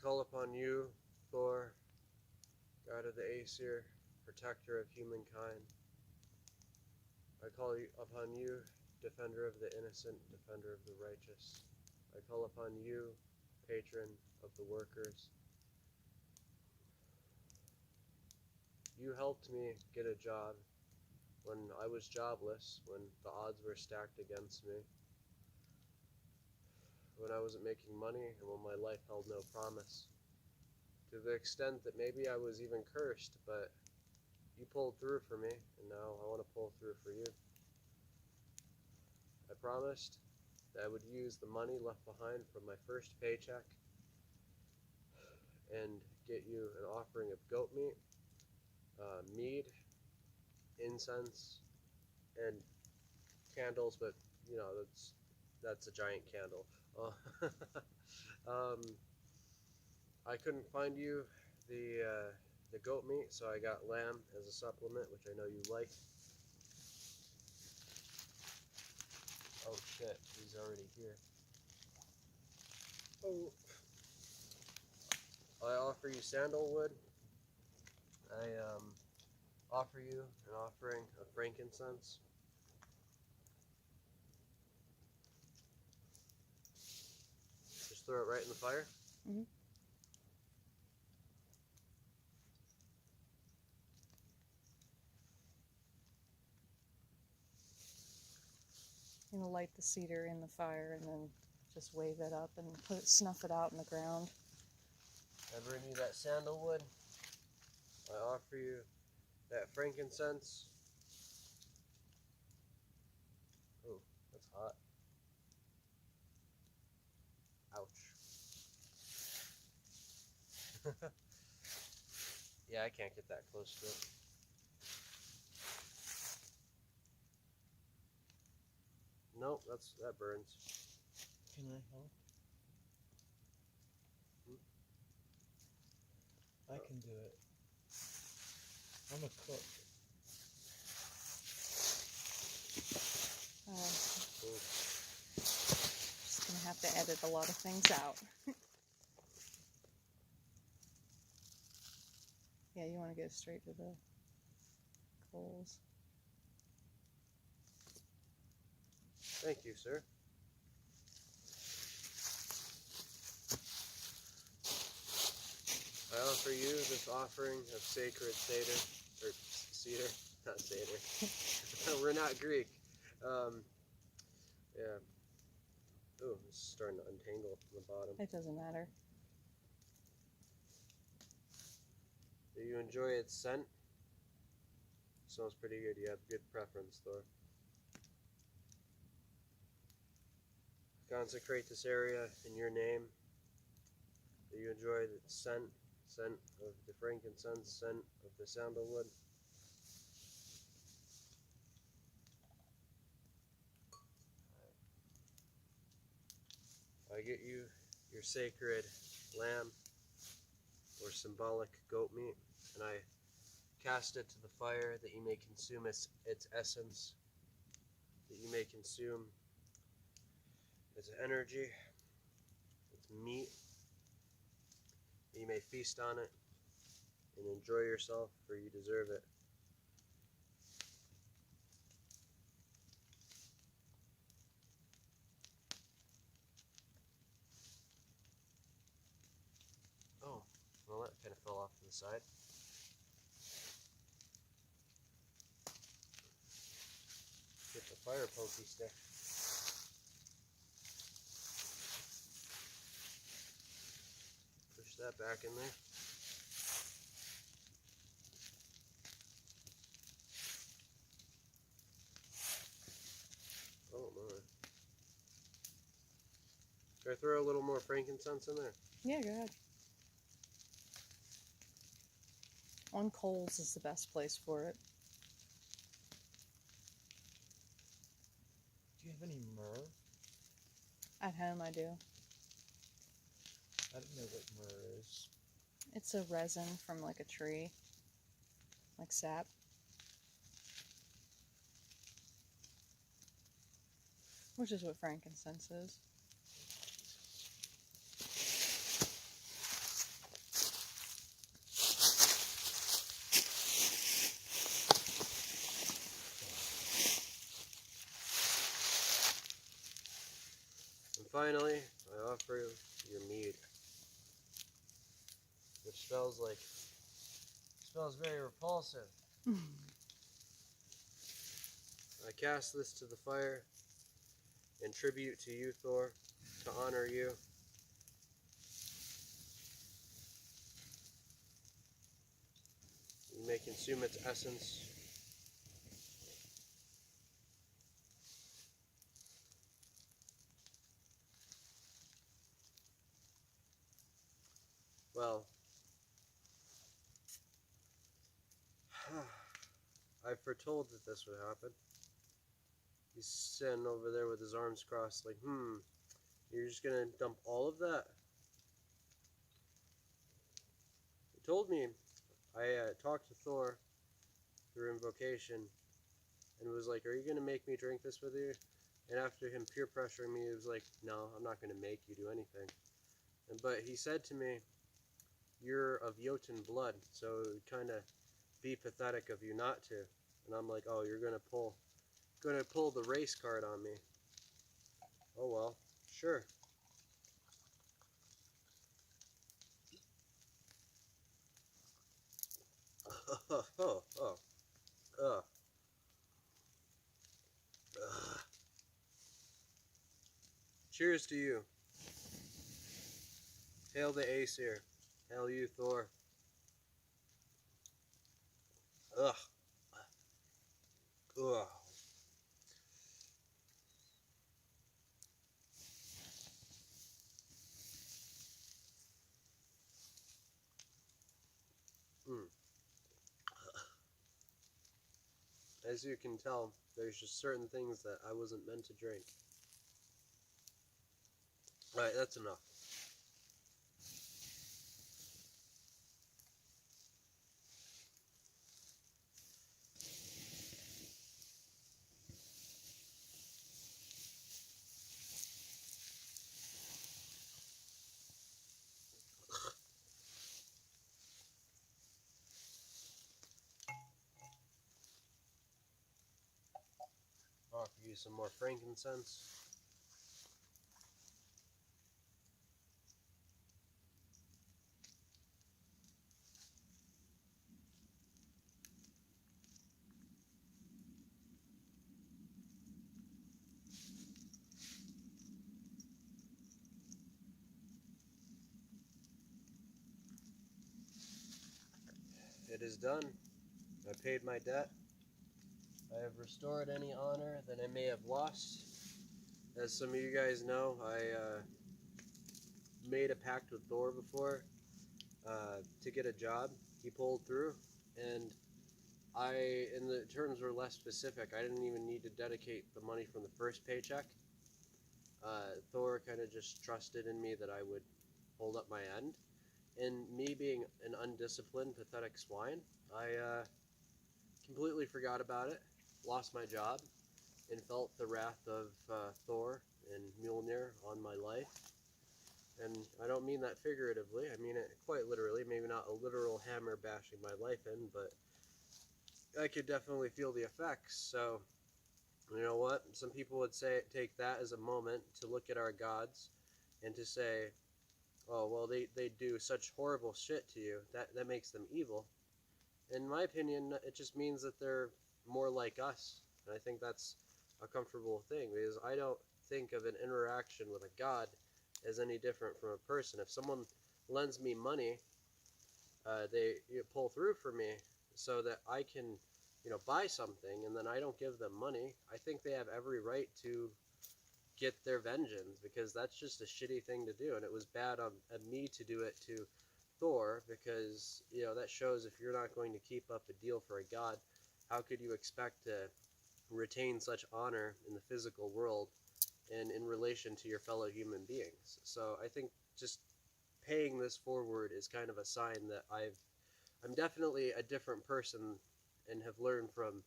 call upon you, Thor, God of the Aesir, protector of humankind. I call upon you, defender of the innocent, defender of the righteous. I call upon you, patron of the workers. You helped me get a job when I was jobless, when the odds were stacked against me, when I wasn't making money, and when my life held no promise. To the extent that maybe I was even cursed, but you pulled through for me, and now I want to pull through for you. I promised that I would use the money left behind from my first paycheck and get you an offering of goat meat, mead, incense, and candles, but you know, that's a giant candle. I couldn't find you the goat meat, so I got lamb as a supplement, which I know you like. Oh shit, he's already here. Oh, I offer you sandalwood. I offer you an offering of frankincense. Just throw it right in the fire. Mm-hmm. I'm gonna light the cedar in the fire and then just wave it up and snuff it out in the ground. I bring you that sandalwood. I offer you that frankincense. Oh, that's hot. Ouch. Yeah, I can't get that close to it. Nope, that burns. Can I help? I can do it. I'm a cook. Just gonna have to edit a lot of things out. Yeah, you want to go straight to the coals. Thank you, sir. I offer you this offering of sacred cedar, or cedar, not cedar. We're not Greek. Yeah. Ooh, it's starting to untangle from the bottom. It doesn't matter. Do you enjoy its scent? Smells pretty good. You have good preference, Thor. Consecrate this area in your name. Do you enjoy the scent of the frankincense, scent of the sandalwood? I get you your sacred lamb or symbolic goat meat, and I cast it to the fire that you may consume its essence, that you may consume its energy, its meat, that you may feast on it and enjoy yourself, for you deserve it. Oh, well, that kind of fell off to the side. Get the fire pokey stick. Push that back in there. Oh my. Should I throw a little more frankincense in there? Yeah, go ahead. On coals is the best place for it. Do you have any myrrh? At home I do. I don't know what myrrh is. It's a resin from like a tree, like sap. Which is what frankincense is. finally, I offer you your mead, which smells very repulsive. I cast this to the fire in tribute to you, Thor, to honor you. You may consume its essence. Well, I foretold that this would happen. He's sitting over there with his arms crossed like, you're just gonna dump all of that? He told me. I talked to Thor through invocation and was like, are you gonna make me drink this with you? And after him peer pressuring me, he was like, no, I'm not gonna make you do anything. But he said to me, you're of Jotun blood, so it would kind of be pathetic of you not to. And I'm like, oh, you're gonna pull the race card on me. Oh well, sure. Cheers to you. Hail the Aesir. Hail you, Thor. Ugh. Ugh. As you can tell, there's just certain things that I wasn't meant to drink. Alright, that's enough. Offer you some more frankincense. It is done. I paid my debt. I have restored any honor that I may have lost. As some of you guys know, I made a pact with Thor before to get a job. He pulled through, and and the terms were less specific. I didn't even need to dedicate the money from the first paycheck. Thor kind of just trusted in me that I would hold up my end. And me being an undisciplined, pathetic swine, I completely forgot about it, lost my job, and felt the wrath of Thor and Mjolnir on my life. And I don't mean that figuratively, I mean it quite literally, maybe not a literal hammer bashing my life in, but I could definitely feel the effects. So, you know what? Some people would say take that as a moment to look at our gods and to say, oh, well, they do such horrible shit to you. That makes them evil. In my opinion, it just means that they're more like us. And I think that's a comfortable thing, because I don't think of an interaction with a god as any different from a person. If someone lends me money, they pull through for me so that I can, buy something, and then I don't give them money. I think they have every right to get their vengeance, because that's just a shitty thing to do. And it was bad of me to do it to Thor, because that shows if you're not going to keep up a deal for a god, how could you expect to retain such honor in the physical world and in relation to your fellow human beings? So I think just paying this forward is kind of a sign that I'm definitely a different person and have learned from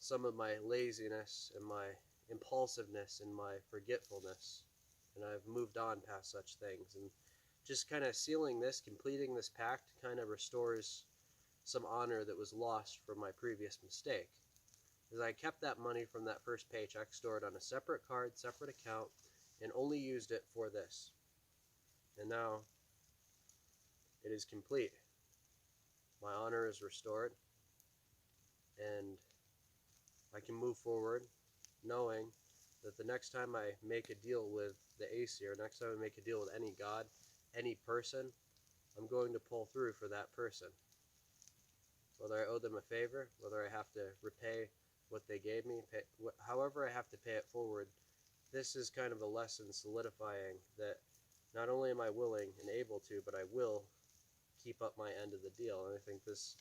some of my laziness and my impulsiveness and my forgetfulness, and I've moved on past such things. And just kind of sealing this, completing this pact, kind of restores some honor that was lost from my previous mistake. Because I kept that money from that first paycheck stored on a separate card, separate account, and only used it for this. And now it is complete. My honor is restored, and I can move forward knowing that the next time I make a deal with the Aesir, next time I make a deal with any god, any person, I'm going to pull through for that person. Whether I owe them a favor, whether I have to repay what they gave me, however I have to pay it forward, this is kind of a lesson solidifying that not only am I willing and able to, but I will keep up my end of the deal. And I think this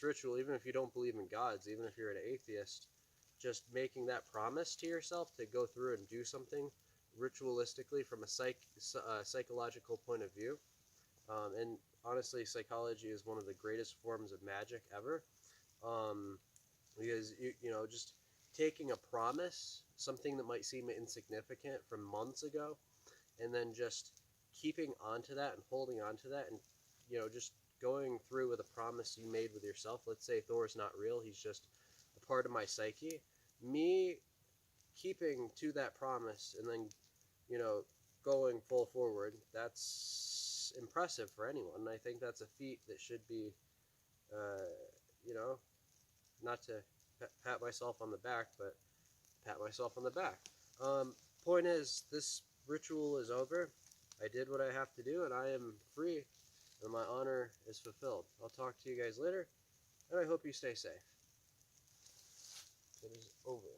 ritual, even if you don't believe in gods, even if you're an atheist, just making that promise to yourself to go through and do something ritualistically from a psychological point of view. And honestly, psychology is one of the greatest forms of magic ever, because just taking a promise, something that might seem insignificant from months ago, and then just keeping onto that and holding onto that, and just going through with a promise you made with yourself. Let's say Thor's not real, he's just a part of my psyche. Me keeping to that promise and then going full forward, that's impressive for anyone. And I think that's a feat that should be not to pat myself on the back, but pat myself on the back. Point is, this ritual is over. I did what I have to do, and I am free, and my honor is fulfilled. I'll talk to you guys later, and I hope you stay safe. It is over.